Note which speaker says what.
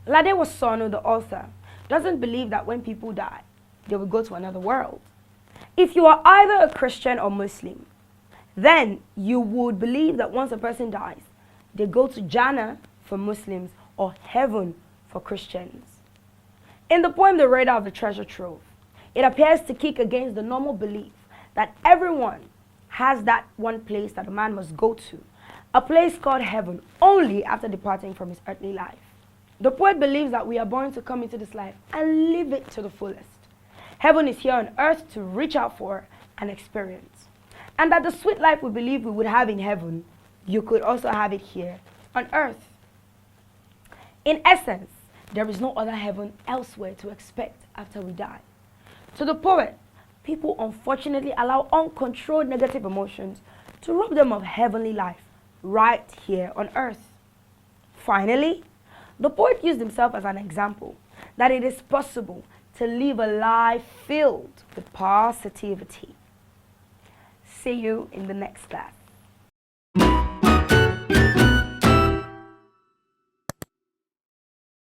Speaker 1: Lade Wasonu, the author, doesn't believe that when people die, they will go to another world. If you are either a Christian or Muslim, then you would believe that once a person dies, they go to Jannah for Muslims or heaven for Christians. In the poem The Radar of the Treasure Trove, it appears to kick against the normal belief that everyone has that one place that a man must go to, a place called heaven, only after departing from his earthly life. The poet believes that we are born to come into this life and live it to the fullest. Heaven is here on earth to reach out for and experience. And that the sweet life we believe we would have in heaven, you could also have it here on earth. In essence, there is no other heaven elsewhere to expect after we die. To the poet, people unfortunately allow uncontrolled negative emotions to rob them of heavenly life right here on earth. Finally, the poet used himself as an example that it is possible to live a life filled with positivity. See you in the next class.